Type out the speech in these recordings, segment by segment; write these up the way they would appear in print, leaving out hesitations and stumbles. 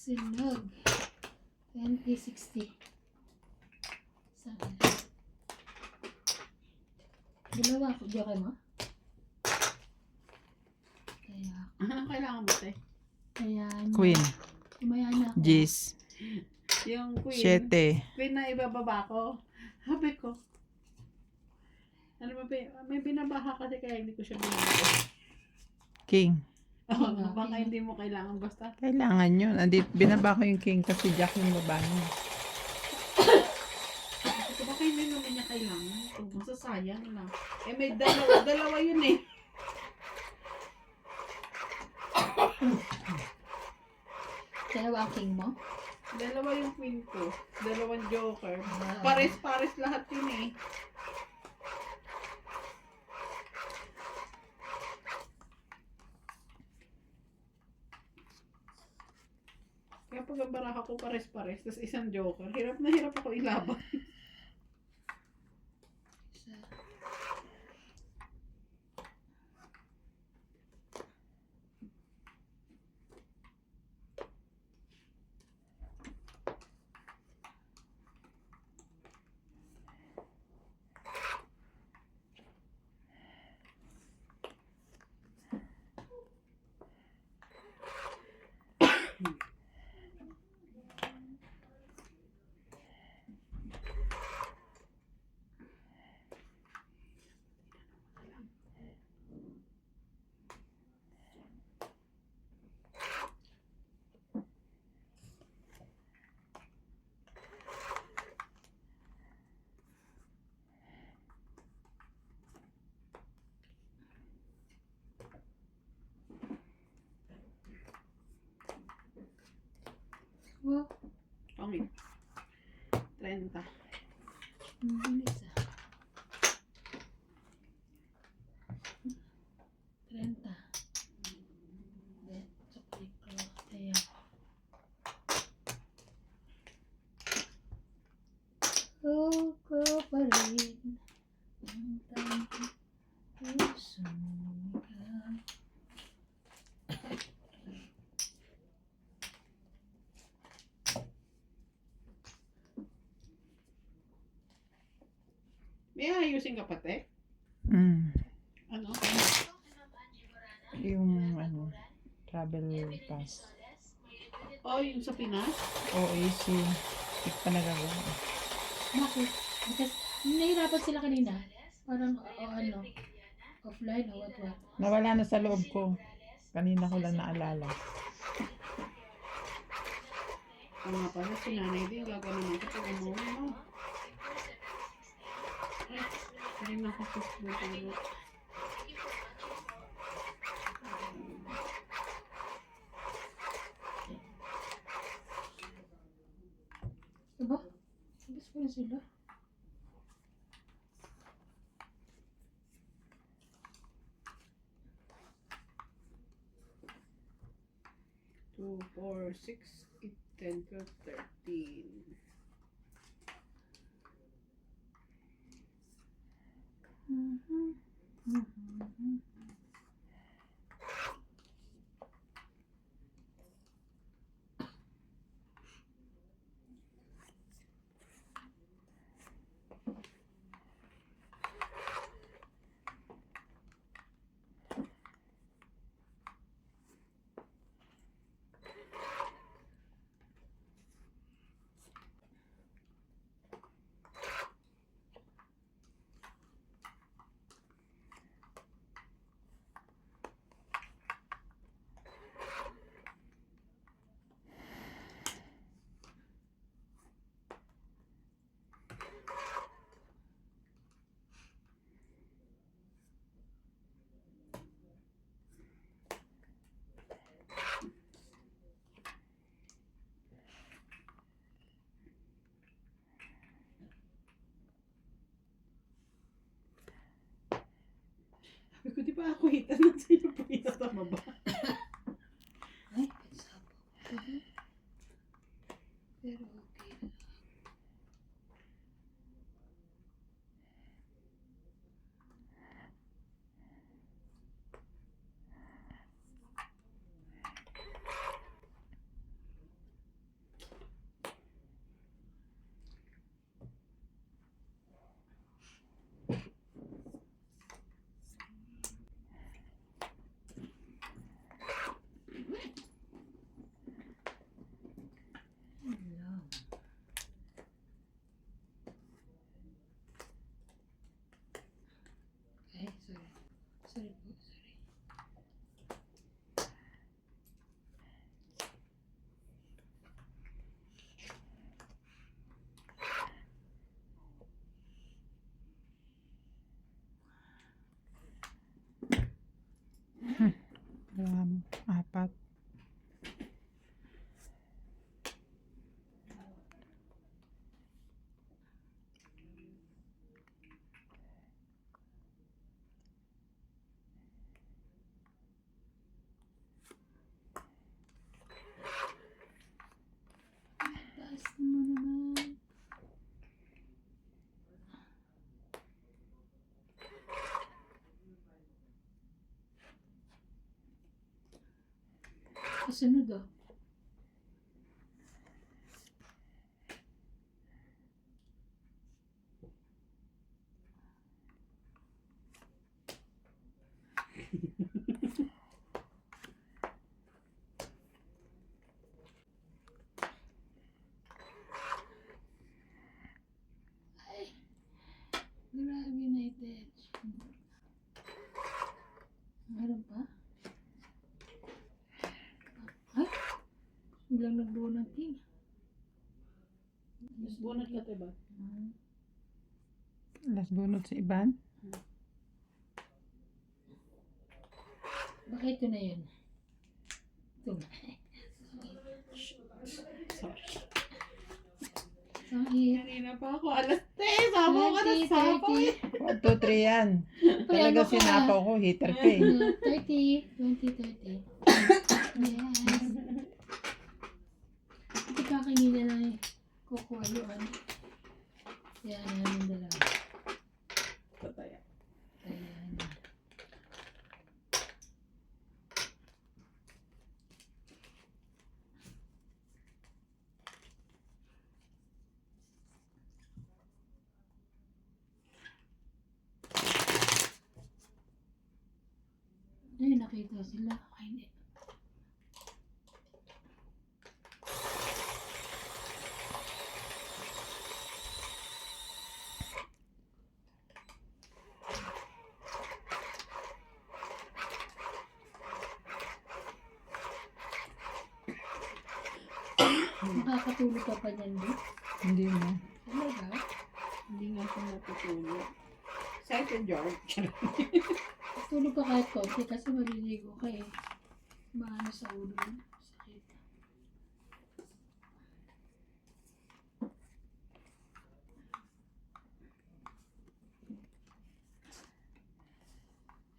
Silog. 2060. Saan? Dalawa ako. Diyo kayo mo? Kaya, Anong kailangan mo, te? kaya, Queen. Kumaya na ako. Gis. Yung queen. 7. Queen na ibababa ko. Sabi ko. Ano ba, may binabaha kasi kaya hindi ko siya binaba. King. Oo, baka hindi mo kailangan basta. Kailangan yun. Andit, binaba ko yung king kasi Jack yung baba niya. Ito baka hindi naman niya kailangan. Ito, masasayang lang. Eh may dalawa yun eh. Dalawa ang king mo? Dalawa yung queen ko. Dalawang joker. Wow. Pares-pares lahat yun eh. Kaya pag ang baraha ko pares-pares, tapos isang joker, hirap na hirap ako ilaban. Wow. Pangit. 30. Ang bilis ah. 30. Tsakli ko. Ayan. Ko pa rin ang tanong puso ikaw. May ayusin ka pati? Mm. Ano? Yung ano, travel pass. Oh, yung sa Pinas? OAC. Hindi pa nagagawa. Bakit? Because nahirapan sila kanina. Parang ano, offline o what. Nawala na sa loob ko. Kanina ko lang naalala. Oo nga pala, si nanay din gagawin ako pag umuwi mo. Ay, hindi na ako Facebook. Diba? Sabis ko na sila. Two, 4, 6, 8, 10, 12, 13. Sabi ko, di ba ako hitan ng sino po hita sa baba? Ay, sapo. Pero okay na. Sorry po, sorry. Apat. Taas mo naman. Kasunod oh. Ay, grabe na ito. Meron pa? Ay, bilang nagbuo ng team. Mas bunot ka, diba? Last bunot sa iban. Baka ito na yun. Ito na. Sorry. Sangit. Kanina pa ako. Alas 10. Sabaw ka na 20, sabaw. 1, 2, 3 yan. Talaga ano ka? sinapaw ko, heater ka eh. 30. 20, 30. Yes. Hindi ka kanina na kukuha yun. Yan, namin dalawa. Pataya. Ayan. Ay, nakita sila. Ay, hindi. Nakakatulog ka pa dyan, di? Hindi na. Talaga? Hindi nga siya natutulog. Excited, George. Tulog ka kahit konti kasi maliligo ka eh. Maano sa ulo mo. Sakit.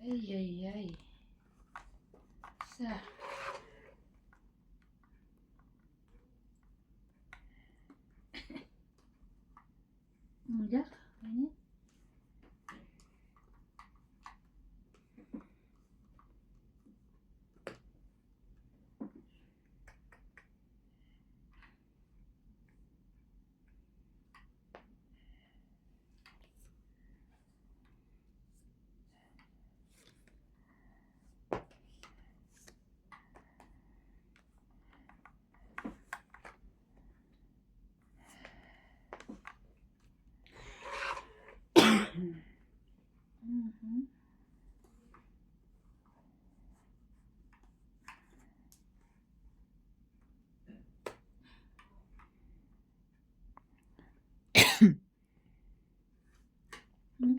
Ay, ay, ay. Sa. Jack, ganyan. Mhm.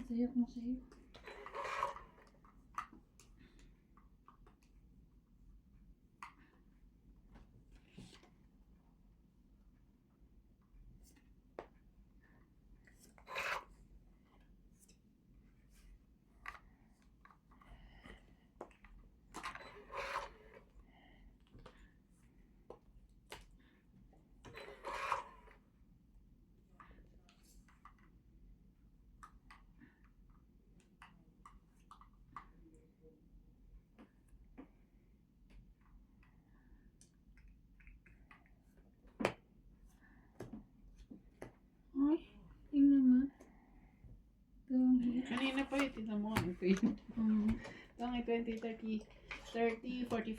Sayo kung sayo. Ay, tingnan mo. Ito ang hit. Kanina pa yun. Tignan mo. Ito yun. Ito ang 20, 30, 30, 40,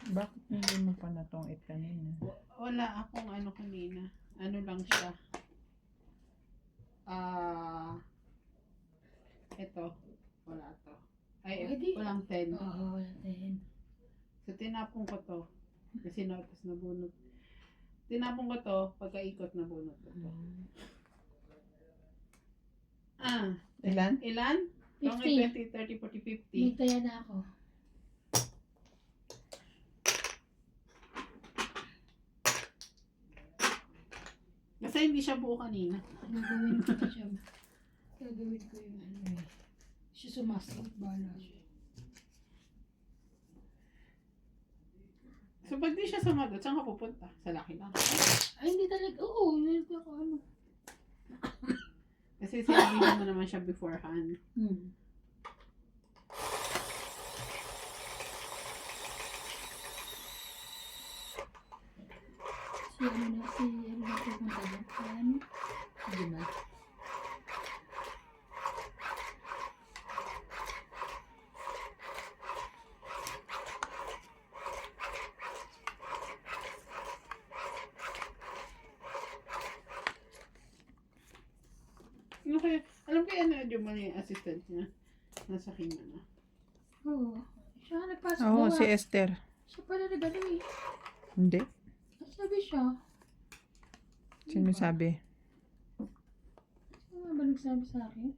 50. Bakit hindi mo pa natong kanina? Wala akong ano kanina. Ano lang siya. Ito. Wala walang 10. Oo, wala 10. So, tinapon ko to. Kasi tapos nabunot. Tinapon ko to, pagkaikot nabunot ko to. Ilan? Ilan? 50. 20, 30, 40, 50. May taya na ako. Kasi hindi siya buo kanina. Gagawin ko na siya. Gagawin ko yung ano eh. Siya sumasagot, bahala siya. So, pag di siya sumagot, saan ka pupunta? Sa laki lang. Ay, hindi talaga. Oo, hindi ako ano. Kasi sinabi mo naman siya beforehand. Si ano na pupunta doon. Ano? Di ba? Okay. Alam ko yan na yung assistant niya. Nasa kanya na. Oo. Siya nagpasok Oo, daw, si ah. Esther. Siya pala nag-ano eh. Hindi. Sabi siya. Sino sabi? Sino nga ba nagsabi sa akin?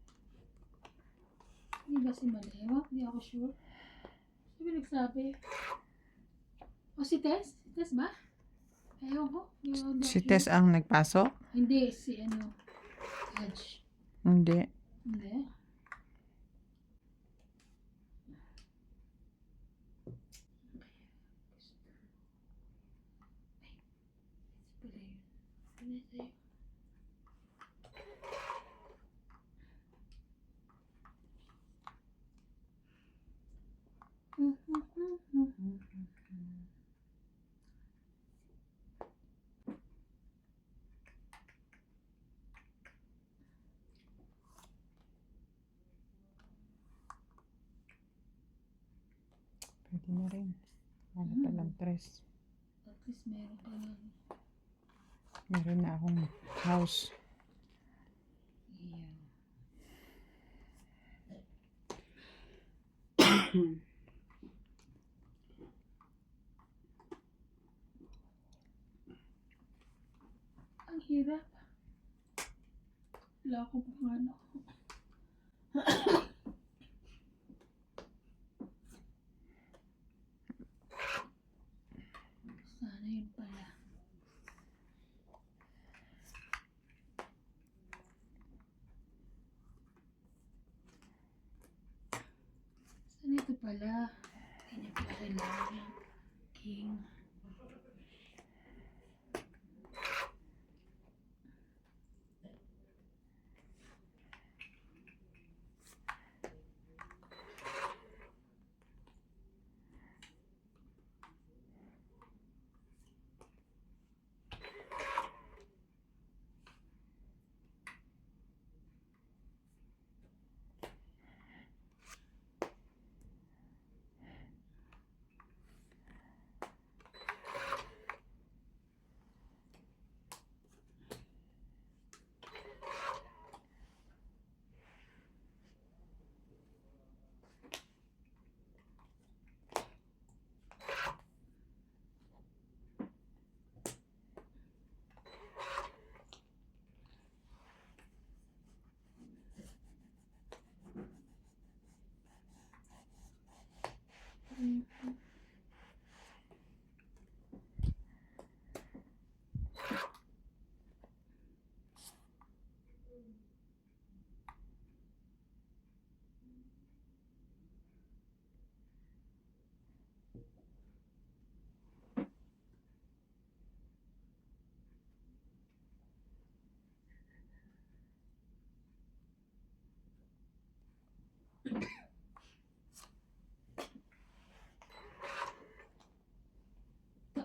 Hindi ba si Malewa? Hindi ako sure. Sabi nagsabi. O si Tess? Si Tess ba? Ayaw ko. Hindi Si ako Tess sure. ang nagpasok? Hindi, si ano. Judge. Hindi. Hindi. Pwede na rin. Ano pa lang, 3. At least meron pa lang. Meron na akong house. Yeah. Ang hirap. Wala ko pa ano. Sana yun pala. Sana ito pala. Hindi niya pala kailangan ng king.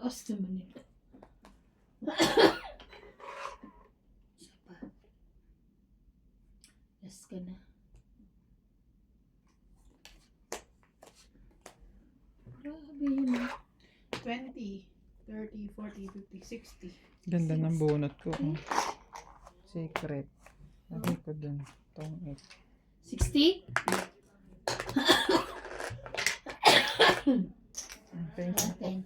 Taos naman ito. Isa pa. Last ka na. Grabe yun ah. 20, 30, 40, 50, 60. Ganda ng bunot ko. Oh. Secret. Lagay ko dun. Itong 60? Okay. Natin.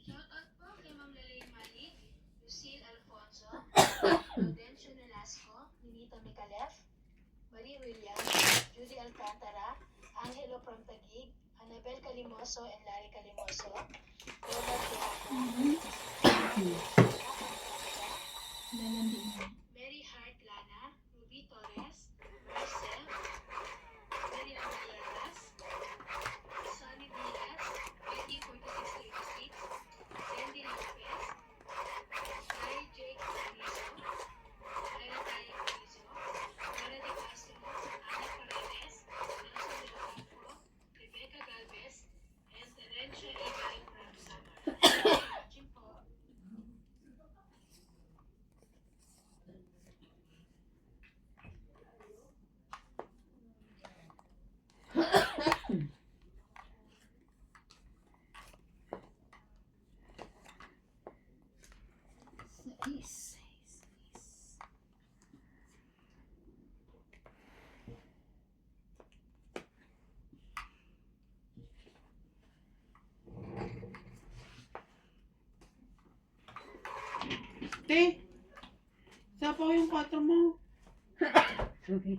Shoutout po kay Ma'am Lalaine Malik, Lucille Alfonso, Laudencio Nolasco, Ninita Micalef, Marie Williams, Judy Alcantara, Angelo from Taguig, Annabel Calimoso and Larry Calimoso, Robert Beata, Lalandi mo. Mary Hart Lana, Ruby Torres, Marcel, Mary Amayelas, Sonny Diaz, Betty 4636, Sandy Lopez, Mary Jake Canizo, Ira Tayo Canizo, Mara de Castro, Ana Paredes, Nelson de la Campo, Rebecca Galvez, and Terencia Ibay from Samar. Watching po. Sais. Te, sapa ko yung 4 mo. Okay.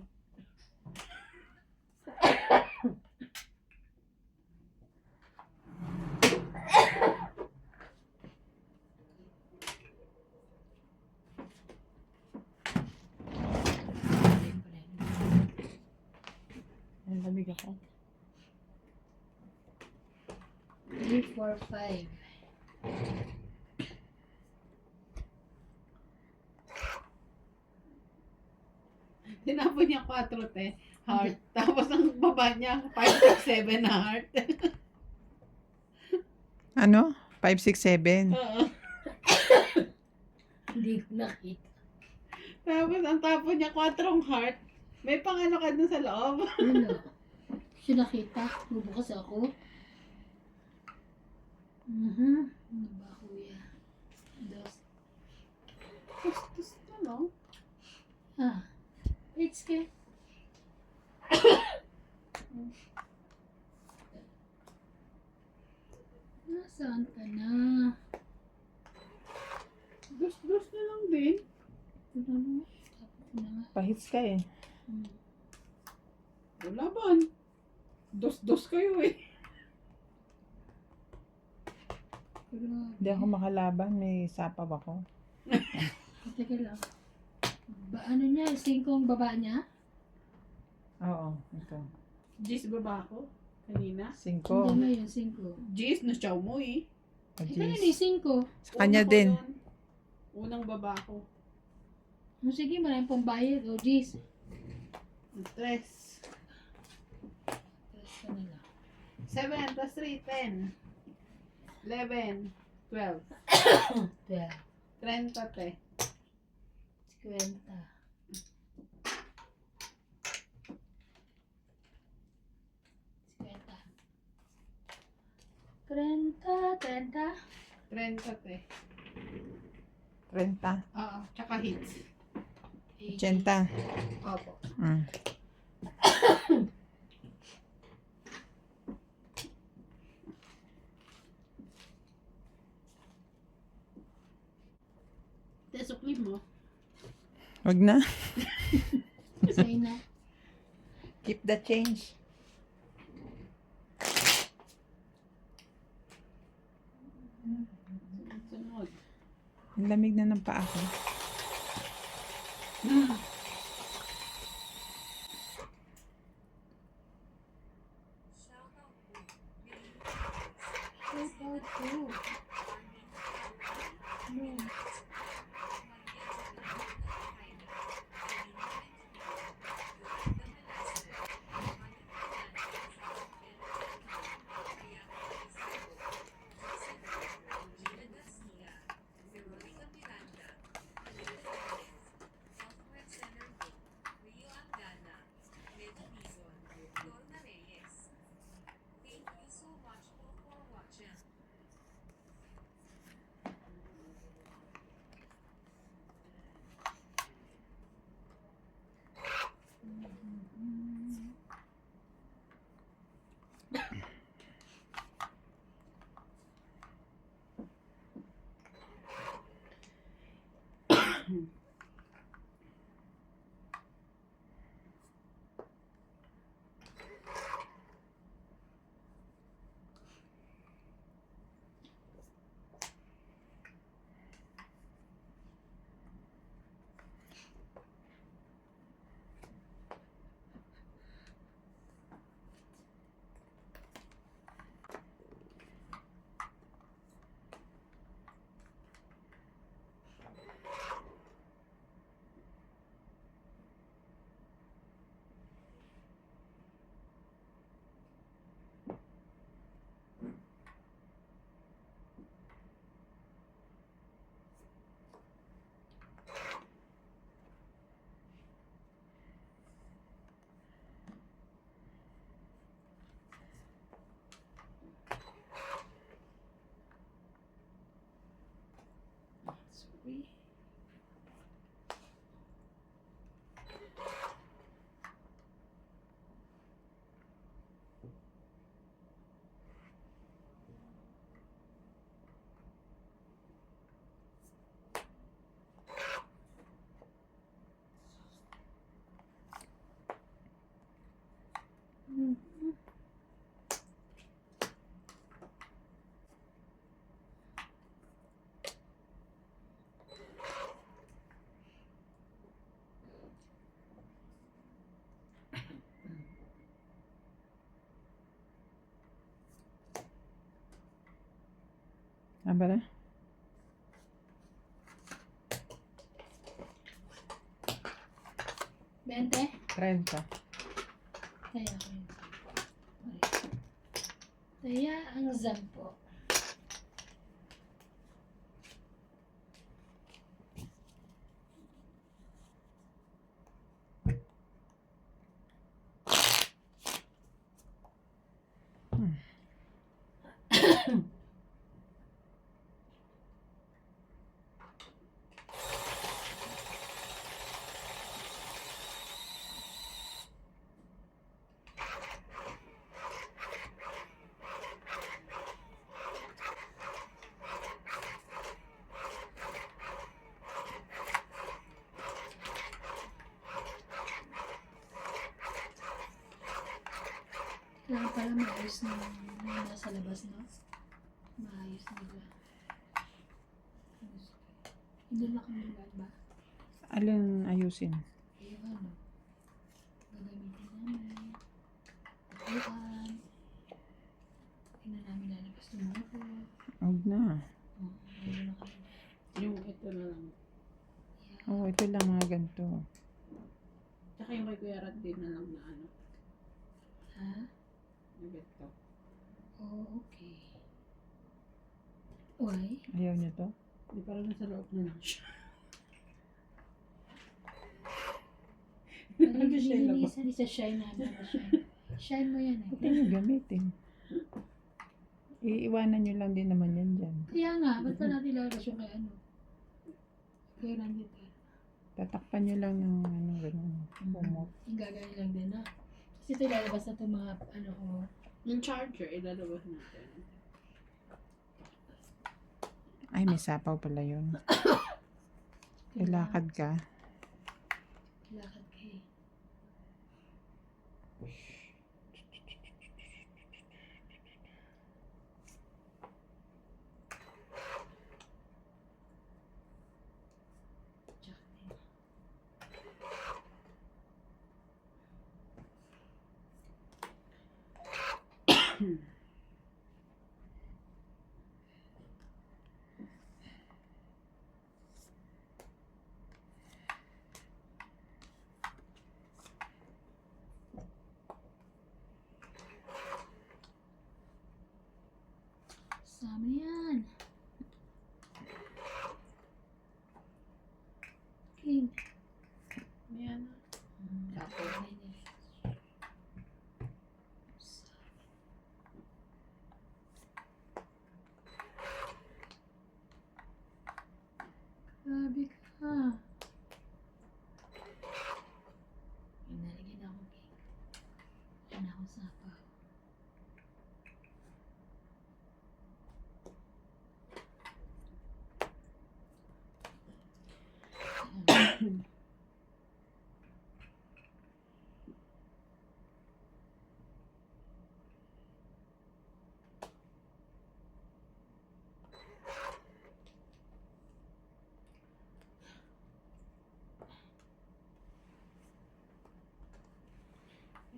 Ang lamig ako. 3, 4, 5. Tinapon niya 4, te. Heart. Tapos ang baba niya, 5, 6, 7 na heart. Ano? 5, 6, 7. Oo. Hindi ko nakita. Tapos ang tapon niya, 4 heart. May pangano ka dun sa loob. Ano? Siya nakita. Bubukas ako. Ano ba, kuya? Dos. Tus na, no? Ah. It's okay. Nasaan ka na? Dus na lang din. Ito na naman. Tapos na nga. Pahits ka eh. Laban. Dos kayo eh. Grabe. Hindi ako makalaban. May sapaw ako. Teka lang. Ano niya? 5 ang baba niya? Oo. Ito. Gis baba ko. Kanina. 5. Hindi ngayon, 5. Gis, na-chow mo eh. Ito na ni 5. Sa kanya Una ko din. yun. Unang baba ko. Sige, maraming pang bayad. O, jeez. 3. Tapos ka na lang. 7 plus 3, 10. 11. 12. 12. 30, te. 50. 30. 30. 30, te. 30. Oo, tsaka hits. 80. Opo. Mm. Te, sukli mo. Wag na. Say na. Keep the change. Sunod. Ang lamig na ng paa ko. Shout out to. No. Sorry. Ano ba na? 20? 30. Kaya ko yun. Kaya ang 10. Kaya pala maayos na yung nasa labas, no? Maayos nila. Hindi na kami lugar ba? Alin ayusin? Yung ano, gagamitin namin. Tutuan. Hindi na namin lalabas tomorrow. Huwag na. Ayun na kami. Yung ito na lang. Yeah. Oh, ito lang mga ganito. Tsaka yung kay Kuya Rad din na lang na ano. Ha? Yung ito. Oh, okay. Why? Ayaw niyo to? Hindi parang nasa loob na lang siya. Parang Shine na ba? lilinisan sa shine namin. Shine. Shine mo yan Huwag eh. niyo gamitin. Iiwanan niyo lang din naman yan dyan. Kaya nga, ba't pa natin lalabas yung kay ano? Kaya nandito. Tatakpan niyo lang ng ano, gano'n. Bumot. Yung gagawin lang din, no? Kasi ito ilalabas na itong mga, ano ko. Yung charger, ilalabas natin. Ay, may sapaw pala yun. Ilakad ka. Lakad kayo. Jack din. Sama yan. King. Ayan. Tapos. Grabe ka. Inaligid ako, King. Yan ako sapaw.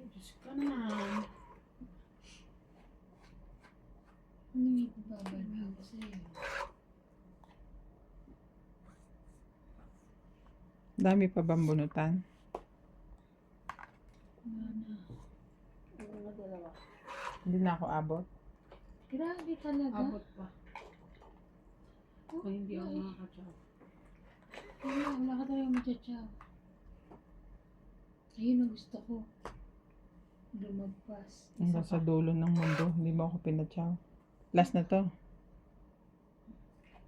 Diyos ko naman. Hindi ko babala ako sa'yo. Dami pa bang bunutan? Wala na. Ano dalawa? Hindi na ako abot. Grabe talaga. Abot pa. Oh, Kung hindi ako ay. makakatsaw. Wala ka talaga matyatsyaw. Ayun ang gusto ko. Lumagpas. Hanggang sa dulo ng mundo, hindi mo ako pinatsaw. Last na to.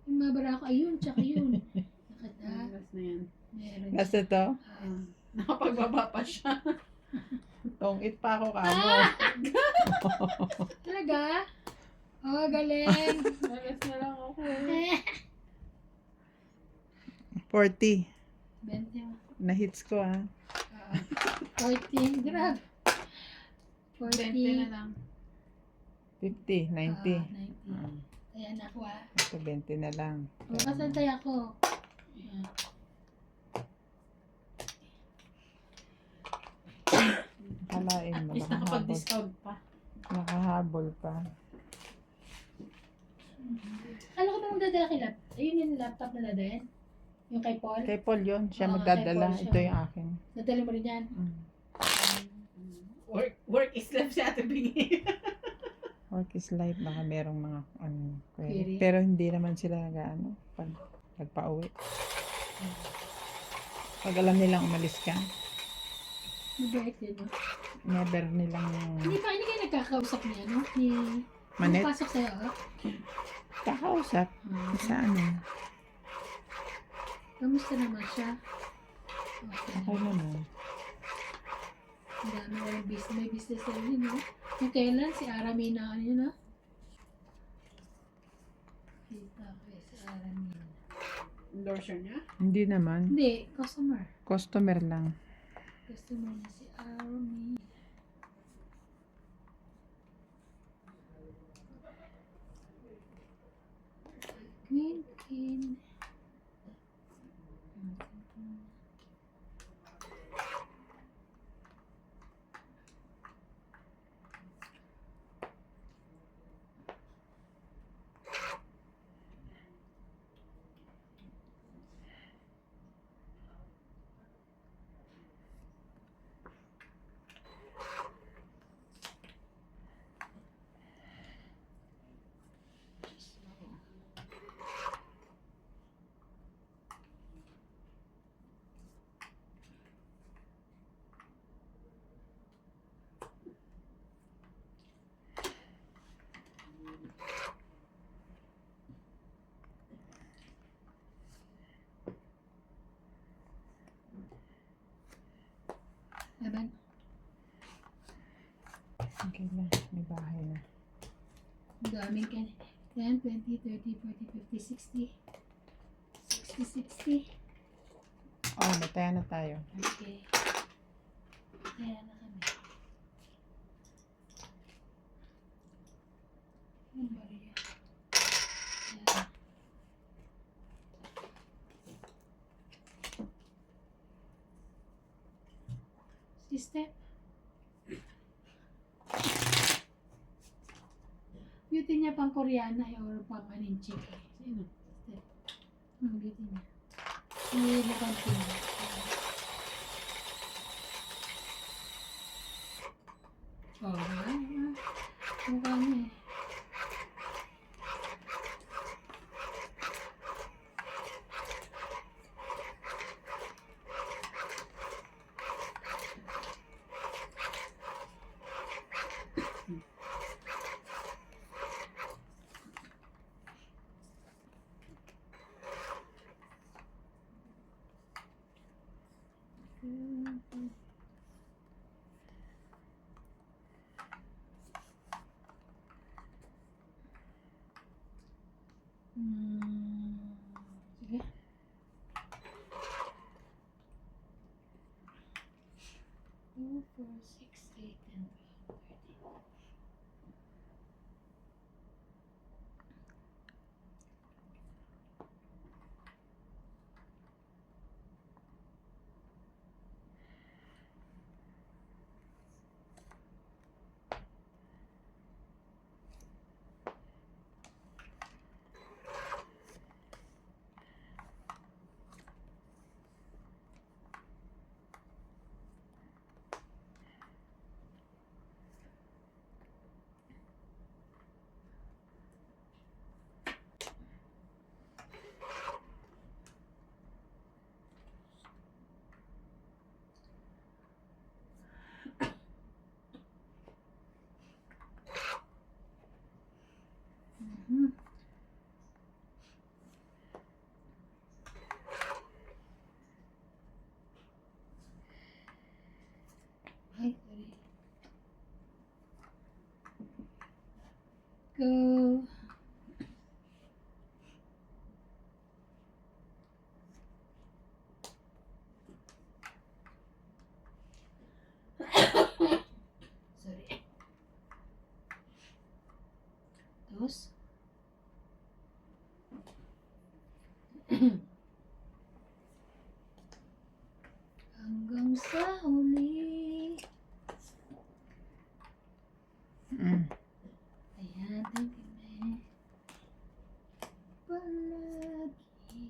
Yung mabara ko, ayun, tsaka yun. Nakita? Last na yan. Meron Last na to. Nakapagbaba pa siya. Tongit pa ako kamo. Talaga? Oh, galing. Last na lang ako. 40. 20 mo. Na-hits ko ah. 40. Grabe. 20 na 40. lang. 50, 90. 90. Ah, Ayan ako ah. ito 20 na lang. Kasantay ako. Ayan. Kalain mo, At least nakahabol. nakapag-discount pa. Nakahabol pa. Ano ka ba magdadala kay laptop? Ayun yung laptop na din? Yung kay Paul? Kay Paul yun, siya Oo, magdadala. kay Paul siya. Ito yung akin. Nadali mo rin yan? Mm. Work is left si Ate Bingi. Work is life, baka merong mga query. Query. Pero hindi naman sila nag-ano, pag nagpa-uwi. Pag alam nilang umalis ka, Mabait din, no? never nilang Hindi kayo nagkakausap niya, no? Ni... manet. Pasok sa'yo, oh? Kakausap sa ano. Kamusta naman siya? Okay. Okay naman. Ang dami walang business. May business na rin, no? Yung kailan, si Aramina, ano yun, no? Kita ko si Aramina. Endorser niya? Hindi naman. Hindi, customer. Customer lang. Customer na si Aramina. Queen. Laban. Okay na, may bahay na. Ang daming 10, 20, 30, 40, 50, 60. 60. Oh, mataya na tayo. Okay. Kaya na kami. Ano ba rin yan? Ayan. Step. Beauty niya pang Koreana or pang Maninchik. Sino? Step. Beauty niya. May nakantin. Oh, mukha niya eh. Sige. Two, 4, 6, 8, and 12, 13. Hmm. Ay, sorry. Go. Sorry. Dos. Hanggang sa huli. Mm. Ayan, tingnan. Palagi.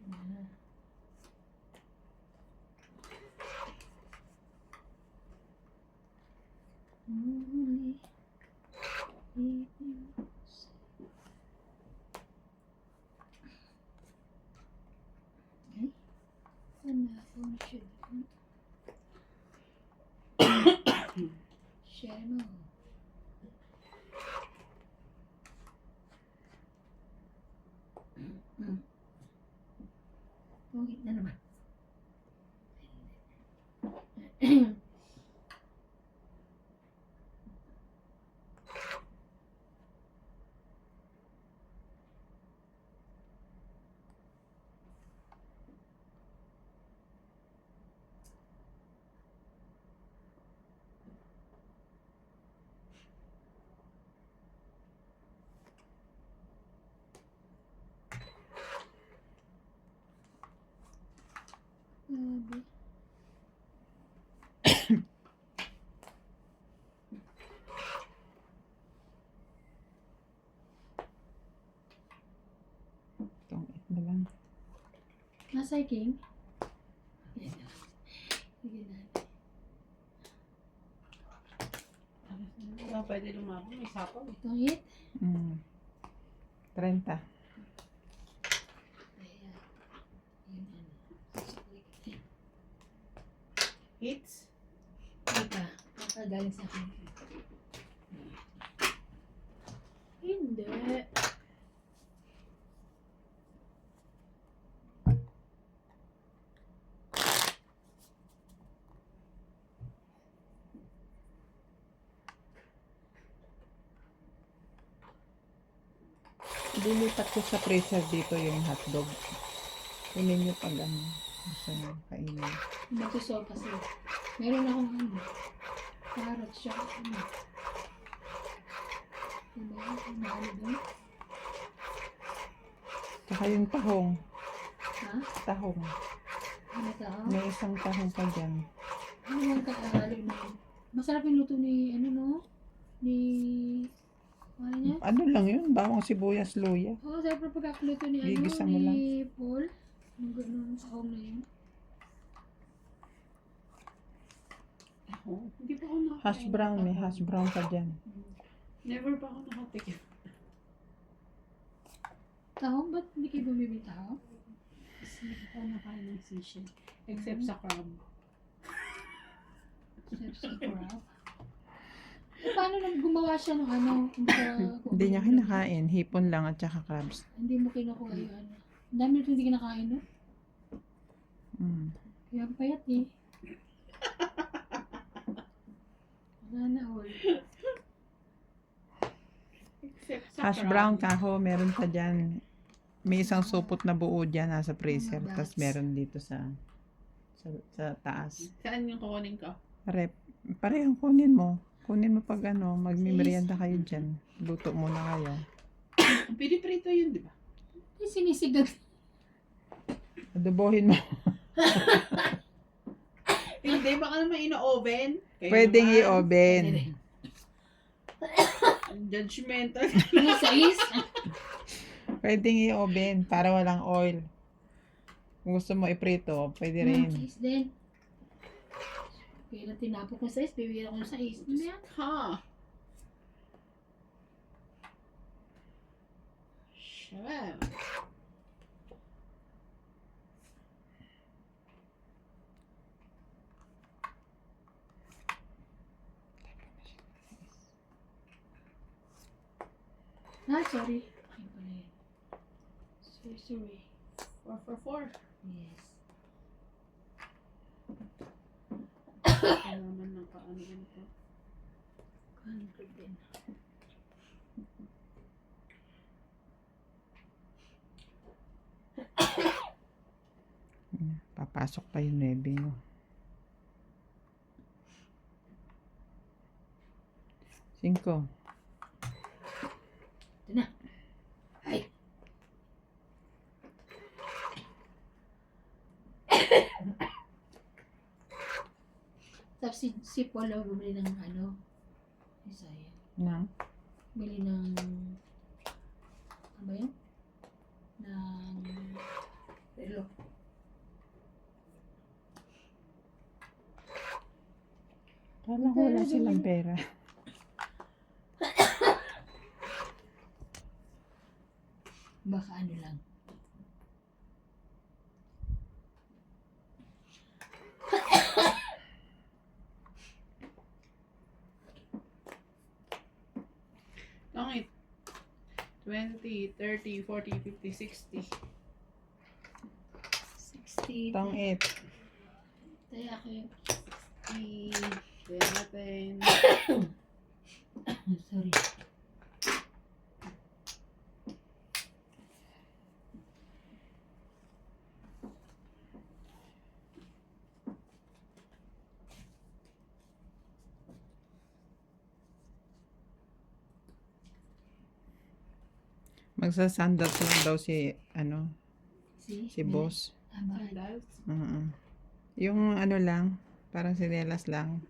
Yan na. Huli. Okay. Sana akong share mo. Pungit na naman. Grabe. Itong it na lang. Nasa king? Sige na. Wala pwede lumabang. May sapaw. Itong it. Mm. 30. Ayan. Yun na. Hits. Ika. Nakagaling sa akin. Hindi. Lilipat ko sa freezer dito yung hotdog. Kunin nyo pag ano. Gusto nyo kainin. Matusol kasi. Meron akong ano. Carrot siya. Ano. Diba? Ano doon? Tsaka yung tahong. Ha? Tahong. Ano ka? May isang tahong pa dyan. Ano yung kaalala na yun? Masarap yung luto ni, ano no? Ni, ano niya? Ano lang yun? Bawang sibuyas, luya. Oo, sarap na pagkakluto ni, ano, Gigisa mo lang. ni Paul. Yung ganun sa home na yun. Ako. Hindi pa ako nakakain. Hash brown, may ng hash brown pa dyan. Never pa ako nakatikim. Tahong, ba't hindi kayo bumibili tahong? Kasi hindi pa ako nakain ng sisig. Except sa crab. Sarap sa crab. Eh, paano nang gumawa siya ng ano? Hindi niya kinakain. Hipon lang at saka crabs. Hindi mo kinukuha yung ano. Ang dami nito hindi kinakain, no? Mm. Kaya ang payat eh. Wala na all. Except sa Hash crab. brown kaho, meron pa dyan. May isang supot na buo dyan nasa freezer. Mga Tapos bats. meron dito sa taas. Saan yung kukunin ko? Rep. Parehong kunin mo. Kunin mo pag ano, magmimerienda kayo dyan. Luto muna kayo. Piniprito yun, di ba? Ay, sinisigang. Adobohin mo. Hindi, baka naman ino-oven. Kayo Pwedeng naman. i-oven. Judgmental. Ano sa is? Pwedeng i-oven para walang oil. Kung gusto mo iprito, pwede rin. Is din. Kaya na tinapok ko sa is, bibigyan ako sa is. Ano yan? Ha? Sure. Sorry. Ay pala yun. Sorry. 4 for 4. Yes. Kaya naman ng paano ganito. 100 din. Papasok pa yung 9 mo. 5. Ito na. Ay. Tapos si Paul bumili ng ano. Isa yan. Nang? Bili ng ano ba yun? Ng relo. Kala ko wala silang pera. Baka ano lang. Langit. 20, 30, 40, 50, 60. 60. Tong 8. Kaya ako yung... Kaya natin. Sorry. Magsasandals lang daw si, ano, si boss. Bakit? Sandals. Yung ano lang, parang sinelas lang.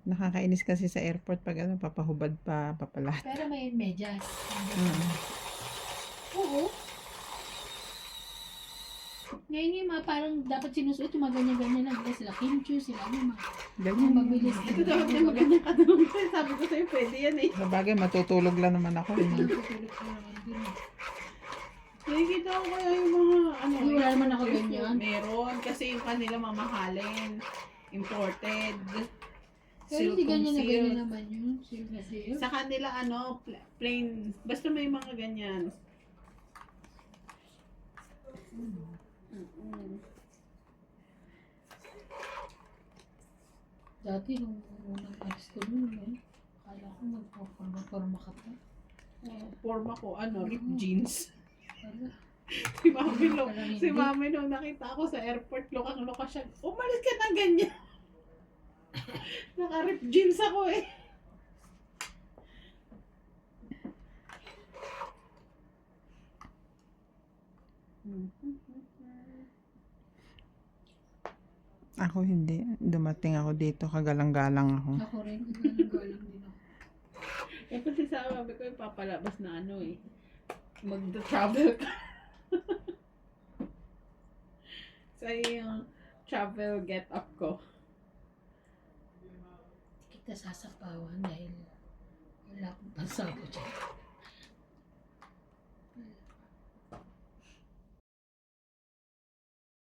Nakakainis kasi sa airport pag ano, papahubad pa, papalat. Pero may medyas. Oo. Ngayon yung mga parang dapat sinusuot yung mga ganyan-ganyan lang. Kasi sila kimchi, sila ano, mga Ganyan. mabilis. Ito dapat yung magandang katanong ko. Sabi ko sa'yo, pwede yan eh. Sa bagay, matutulog lang naman ako. Natutulog ko naman din. Nakikita ko kaya yung mga ano. Hindi, wala naman ako ganyan. Meron. Kasi yung kanila mamahalin. Imported. Pero hindi ganyan na silk. ganyan naman yun. Silk na silk. Sa kanila ano, plain. Basta may mga ganyan. Dati nung unang alis ko nun, akala ko magpaporma ka pa. Forma ko, ano, ripped jeans. Wala. Si Mami no, Parang si hindi. Mami no, nakita ako sa airport, lokang-loka siya. Umalis ka ng ganyan. Naka-ripped jeans ako eh. Ako hindi. Dumating ako dito, kagalang-galang ako. Ako rin, galang-galang din ako. Eh kasi sabi ko, papalabas na ano eh. Mag-travel ka. So yung travel get up ko. Kita sasapawan dahil wala akong pasado dyan.